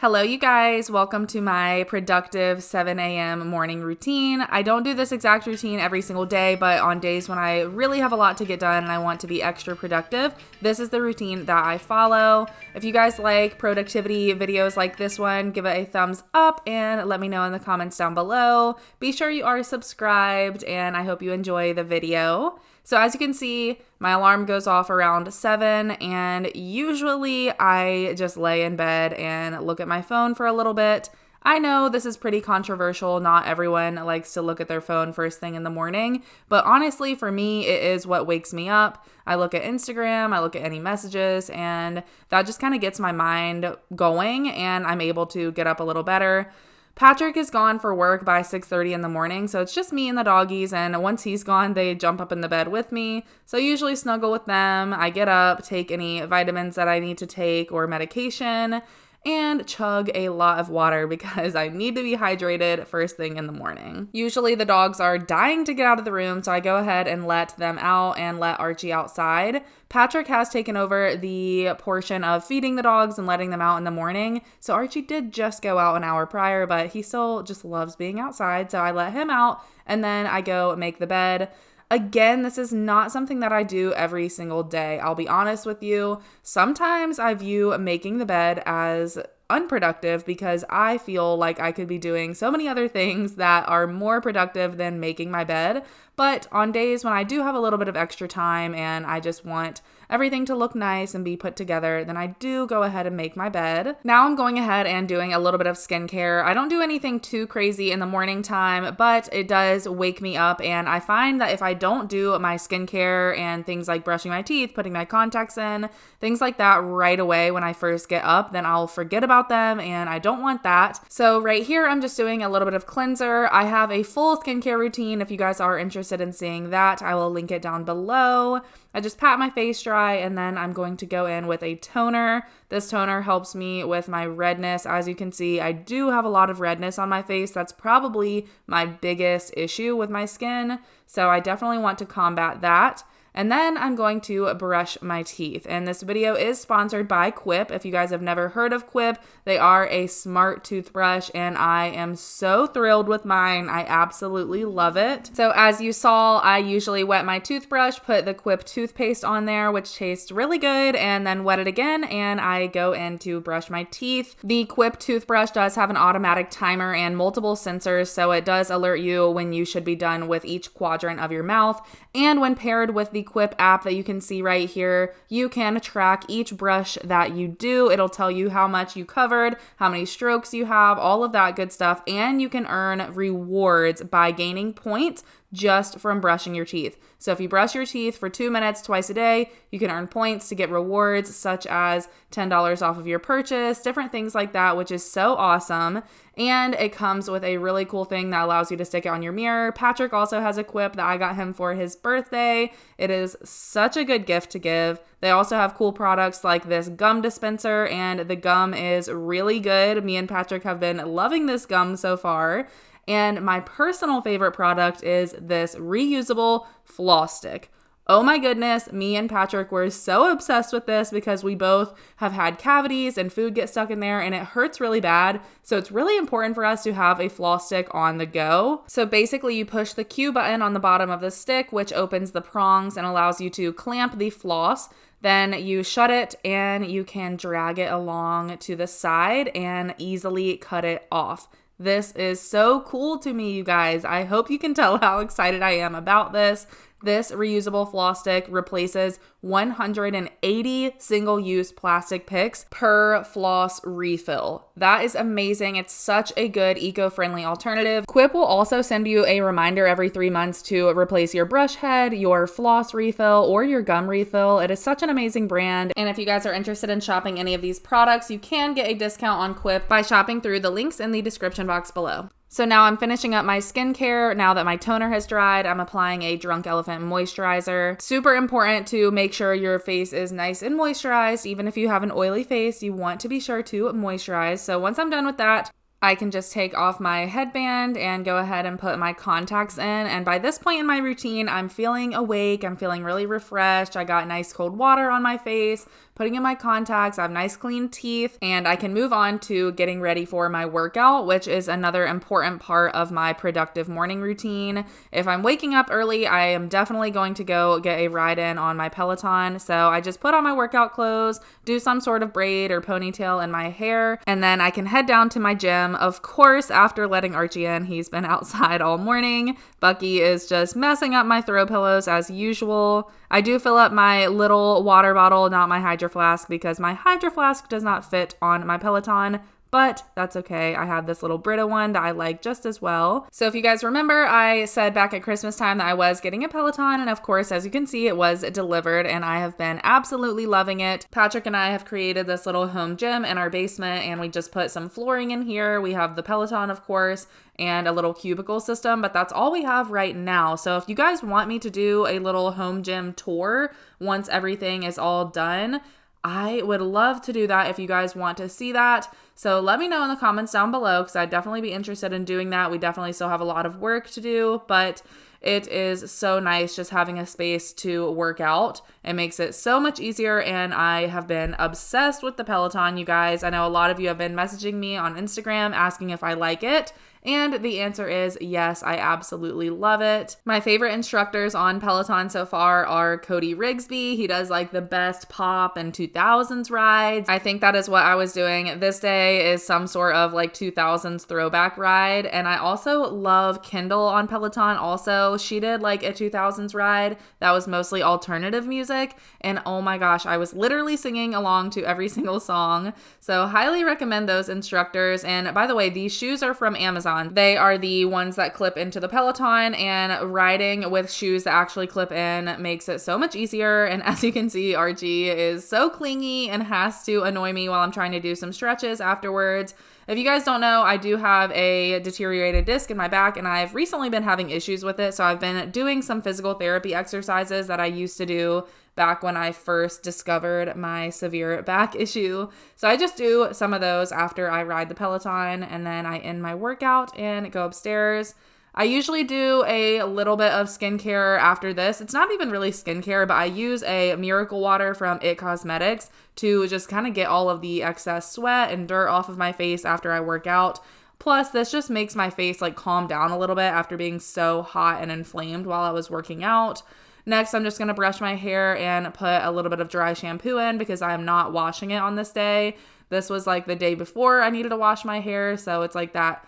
Hello, you guys. Welcome to my productive 7 a.m. morning routine. I don't do this exact routine every single day, but on days when I really have a lot to get done and I want to be extra productive, this is the routine that I follow. If you guys like productivity videos like this one, give it a thumbs up and let me know in the comments down below. Be sure you are subscribed and I hope you enjoy the video. So as you can see, my alarm goes off around 7 and usually I just lay in bed and look at my phone for a little bit. I know this is pretty controversial. Not everyone likes to look at their phone first thing in the morning, but honestly for me, it is what wakes me up. I look at Instagram, I look at any messages, and that just kind of gets my mind going and I'm able to get up a little better. Patrick is gone for work by 6:30 in the morning, so it's just me and the doggies, and once he's gone, they jump up in the bed with me. So I usually snuggle with them. I get up, take any vitamins that I need to take or medication, and chug a lot of water because I need to be hydrated first thing in the morning. Usually the dogs are dying to get out of the room, so I go ahead and let them out and let Archie outside. Patrick has taken over the portion of feeding the dogs and letting them out in the morning. So Archie did just go out an hour prior, but he still just loves being outside. So I let him out and then I go make the bed. Again, this is not something that I do every single day. I'll be honest with you. Sometimes I view making the bed as unproductive because I feel like I could be doing so many other things that are more productive than making my bed. But on days when I do have a little bit of extra time and I just want everything to look nice and be put together, then I do go ahead and make my bed. Now I'm going ahead and doing a little bit of skincare. I don't do anything too crazy in the morning time, but it does wake me up. And I find that if I don't do my skincare and things like brushing my teeth, putting my contacts in, things like that right away when I first get up, then I'll forget about them and I don't want that. So right here, I'm just doing a little bit of cleanser. I have a full skincare routine. If you guys are interested in seeing that, I will link it down below. I just pat my face dry and then I'm going to go in with a toner. This toner helps me with my redness. As you can see, I do have a lot of redness on my face. That's probably my biggest issue with my skin. So I definitely want to combat that. And then I'm going to brush my teeth. And this video is sponsored by Quip. If you guys have never heard of Quip, they are a smart toothbrush and I am so thrilled with mine. I absolutely love it. So as you saw, I usually wet my toothbrush, put the Quip toothpaste on there, which tastes really good, and then wet it again, and I go in to brush my teeth. The Quip toothbrush does have an automatic timer and multiple sensors, so it does alert you when you should be done with each quadrant of your mouth. And when paired with the Quip app that you can see right here, you can track each brush that you do. It'll tell you how much you covered, how many strokes you have, all of that good stuff. And you can earn rewards by gaining points just from brushing your teeth. So if you brush your teeth for 2 minutes twice a day, you can earn points to get rewards such as $10 off of your purchase, different things like that, which is so awesome. And it comes with a really cool thing that allows you to stick it on your mirror. Patrick also has a Quip that I got him for his birthday. It is such a good gift to give. They also have cool products like this gum dispenser, and the gum is really good. Me and Patrick have been loving this gum so far. And my personal favorite product is this Reusable Flawstick. Oh my goodness, me and Patrick were so obsessed with this because we both have had cavities and food gets stuck in there and it hurts really bad. So it's really important for us to have a floss stick on the go. So basically you push the Q button on the bottom of the stick, which opens the prongs and allows you to clamp the floss. Then you shut it and you can drag it along to the side and easily cut it off. This is so cool to me, you guys. I hope you can tell how excited I am about this. This reusable floss stick replaces 180 single-use plastic picks per floss refill. That is amazing. It's such a good eco-friendly alternative. Quip will also send you a reminder every 3 months to replace your brush head, your floss refill, or your gum refill. It is such an amazing brand. And if you guys are interested in shopping any of these products, you can get a discount on Quip by shopping through the links in the description box below. So now I'm finishing up my skincare. Now that my toner has dried, I'm applying a Drunk Elephant moisturizer. Super important to make sure your face is nice and moisturized. Even if you have an oily face, you want to be sure to moisturize. So once I'm done with that, I can just take off my headband and go ahead and put my contacts in. And by this point in my routine, I'm feeling awake. I'm feeling really refreshed. I got nice cold water on my face, putting in my contacts, I have nice clean teeth, and I can move on to getting ready for my workout, which is another important part of my productive morning routine. If I'm waking up early, I am definitely going to go get a ride in on my Peloton. So I just put on my workout clothes, do some sort of braid or ponytail in my hair, and then I can head down to my gym. Of course, after letting Archie in, he's been outside all morning. Bucky is just messing up my throw pillows as usual. I do fill up my little water bottle, not my Hydro Flask, because my Hydro Flask does not fit on my Peloton. But that's okay. I have this little Brita one that I like just as well. So if you guys remember, I said back at Christmas time that I was getting a Peloton. And of course, as you can see, it was delivered and I have been absolutely loving it. Patrick and I have created this little home gym in our basement and we just put some flooring in here. We have the Peloton, of course, and a little cubicle system, but that's all we have right now. So if you guys want me to do a little home gym tour once everything is all done, I would love to do that if you guys want to see that. So let me know in the comments down below because I'd definitely be interested in doing that. We definitely still have a lot of work to do, but it is so nice just having a space to work out. It makes it so much easier, and I have been obsessed with the Peloton, you guys. I know a lot of you have been messaging me on Instagram asking if I like it, and the answer is yes, I absolutely love it. My favorite instructors on Peloton so far are Cody Rigsby. He does like the best pop and 2000s rides. I think that is what I was doing this day, is some sort of like 2000s throwback ride. And I also love Kendall on Peloton also. She did like a 2000s ride that was mostly alternative music. And oh my gosh, I was literally singing along to every single song. So highly recommend those instructors. And by the way, these shoes are from Amazon. They are the ones that clip into the Peloton, and riding with shoes that actually clip in makes it so much easier. And as you can see, Archie is so clingy and has to annoy me while I'm trying to do some stretches afterwards. If you guys don't know, I do have a deteriorated disc in my back and I've recently been having issues with it. So I've been doing some physical therapy exercises that I used to do back when I first discovered my severe back issue. So I just do some of those after I ride the Peloton, and then I end my workout and go upstairs. I usually do a little bit of skincare after this. It's not even really skincare, but I use a Miracle Water from It Cosmetics to just kind of get all of the excess sweat and dirt off of my face after I work out. Plus, this just makes my face like calm down a little bit after being so hot and inflamed while I was working out. Next, I'm just going to brush my hair and put a little bit of dry shampoo in because I am not washing it on this day. This was like the day before I needed to wash my hair, so it's like that,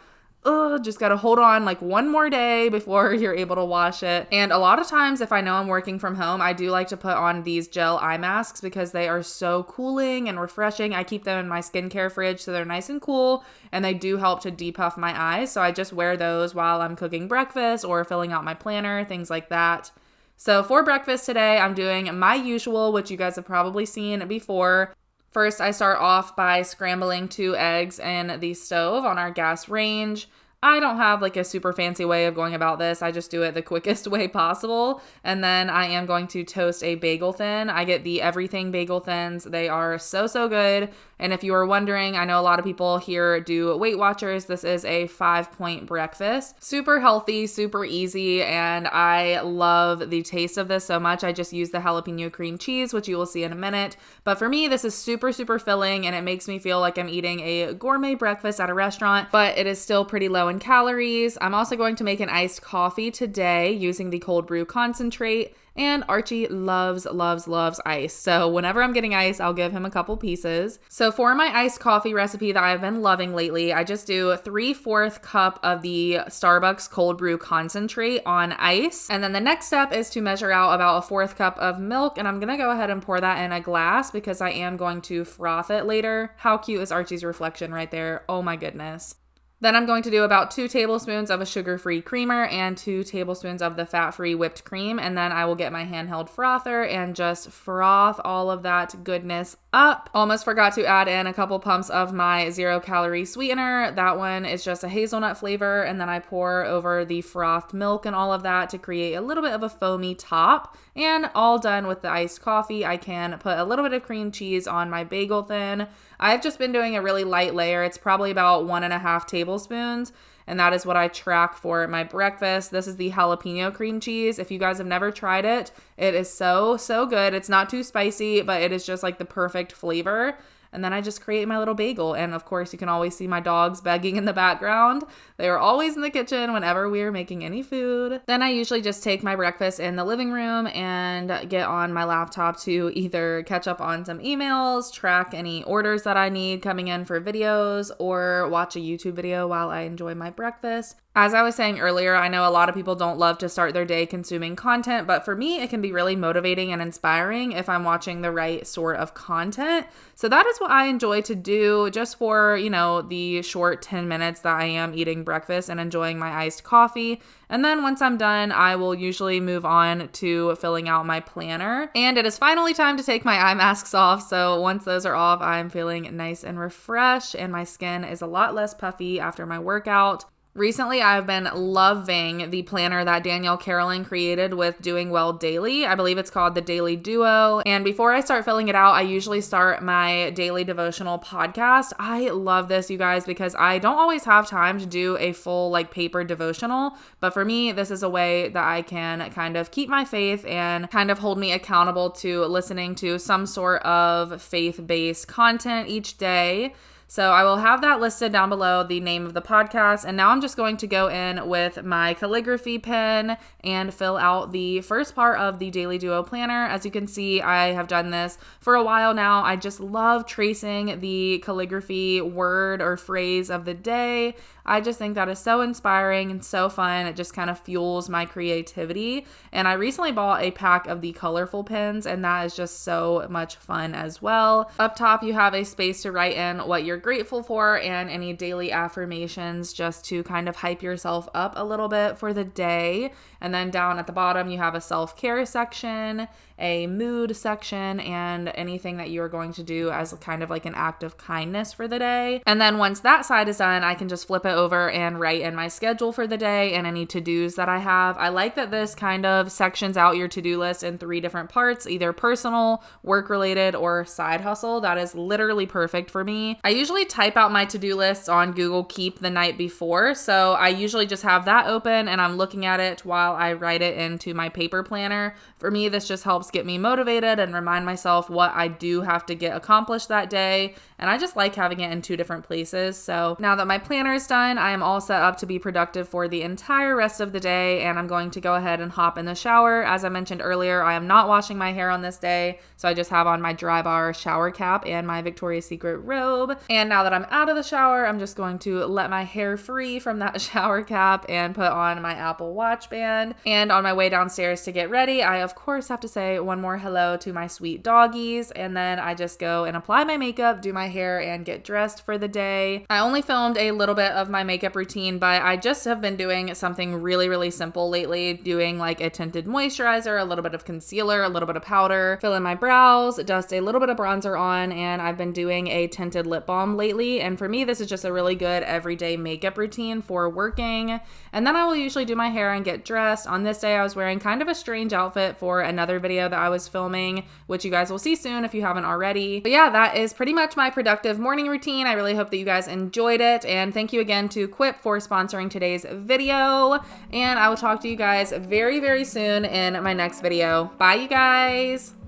just got to hold on like one more day before you're able to wash it. And a lot of times if I know I'm working from home, I do like to put on these gel eye masks because they are so cooling and refreshing. I keep them in my skincare fridge so they're nice and cool, and they do help to depuff my eyes. So I just wear those while I'm cooking breakfast or filling out my planner, things like that. So for breakfast today, I'm doing my usual, which you guys have probably seen before. First, I start off by scrambling 2 eggs in the stove on our gas range. I don't have like a super fancy way of going about this. I just do it the quickest way possible. And then I am going to toast a bagel thin. I get the Everything Bagel Thins. They are so, so good. And if you are wondering, I know a lot of people here do Weight Watchers. This is a 5-point breakfast. Super healthy, super easy, and I love the taste of this so much. I just use the jalapeno cream cheese, which you will see in a minute. But for me, this is super, super filling, and it makes me feel like I'm eating a gourmet breakfast at a restaurant, but it is still pretty low in calories. I'm also going to make an iced coffee today using the cold brew concentrate. And Archie loves, loves, loves ice. So whenever I'm getting ice, I'll give him a couple pieces. So for my iced coffee recipe that I've been loving lately, I just do 3/4 cup of the Starbucks cold brew concentrate on ice. And then the next step is to measure out about a 1/4 cup of milk. And I'm going to go ahead and pour that in a glass because I am going to froth it later. How cute is Archie's reflection right there? Oh my goodness. Then I'm going to do about 2 tablespoons of a sugar-free creamer and 2 tablespoons of the fat-free whipped cream. And then I will get my handheld frother and just froth all of that goodness up. Almost forgot to add in a couple pumps of my 0-calorie sweetener. That one is just a hazelnut flavor. And then I pour over the frothed milk and all of that to create a little bit of a foamy top. And all done with the iced coffee, I can put a little bit of cream cheese on my bagel thin. I've just been doing a really light layer. It's probably about 1.5 tablespoons. and that is what I track for my breakfast. This is the jalapeno cream cheese. If you guys have never tried it, it is so good. It's not too spicy, but it is just like the perfect flavor. And then I just create my little bagel. And of course, you can always see my dogs begging in the background. They are always in the kitchen whenever we are making any food. Then I usually just take my breakfast in the living room and get on my laptop to either catch up on some emails, track any orders that I need coming in for videos, or watch a YouTube video while I enjoy my breakfast. As I was saying earlier, I know a lot of people don't love to start their day consuming content, but for me, it can be really motivating and inspiring if I'm watching the right sort of content. So that is what I enjoy to do just for, the short 10 minutes that I am eating breakfast and enjoying my iced coffee. And then once I'm done, I will usually move on to filling out my planner. And it is finally time to take my eye masks off. So once those are off, I'm feeling nice and refreshed, and my skin is a lot less puffy after my workout. Recently, I've been loving the planner that Danielle Carolyn created with Doing Well Daily. I believe it's called the Daily Duo. And before I start filling it out, I usually start my daily devotional podcast. I love this, you guys, because I don't always have time to do a full paper devotional. But for me, this is a way that I can kind of keep my faith and kind of hold me accountable to listening to some sort of faith-based content each day. So I will have that listed down below, the name of the podcast. And now I'm just going to go in with my calligraphy pen and fill out the first part of the Daily Duo planner. As you can see, I have done this for a while now. I just love tracing the calligraphy word or phrase of the day. I just think that is so inspiring and so fun. It just kind of fuels my creativity. And I recently bought a pack of the colorful pens, and that is just so much fun as well. Up top, you have a space to write in what you're grateful for and any daily affirmations just to kind of hype yourself up a little bit for the day. And then down at the bottom, you have a self-care section, a mood section, and anything that you are going to do as kind of like an act of kindness for the day. And then once that side is done, I can just flip it over and write in my schedule for the day and any to-dos that I have. I like that this kind of sections out your to-do list in 3 different parts, either personal, work-related, or side hustle. That is literally perfect for me. I usually type out my to-do lists on Google Keep the night before, so I usually just have that open and I'm looking at it while I write it into my paper planner. For me, this just helps get me motivated and remind myself what I do have to get accomplished that day. And I just like having it in 2 different places. So now that my planner is done, I am all set up to be productive for the entire rest of the day. And I'm going to go ahead and hop in the shower. As I mentioned earlier, I am not washing my hair on this day. So I just have on my Dry Bar shower cap and my Victoria's Secret robe. And now that I'm out of the shower, I'm just going to let my hair free from that shower cap and put on my Apple Watch band. And on my way downstairs to get ready, I of course have to say one more hello to my sweet doggies. And then I just go and apply my makeup, do my hair, and get dressed for the day. I only filmed a little bit of my makeup routine, but I just have been doing something really simple lately, doing like a tinted moisturizer, a little bit of concealer, a little bit of powder, fill in my brows, dust a little bit of bronzer on, and I've been doing a tinted lip balm lately. And for me, this is just a really good everyday makeup routine for working. And then I will usually do my hair and get dressed. On this day, I was wearing kind of a strange outfit for another video that I was filming, which you guys will see soon if you haven't already. But yeah, that is pretty much my productive morning routine. I really hope that you guys enjoyed it. And thank you again to Quip for sponsoring today's video. And I will talk to you guys very soon in my next video. Bye, you guys.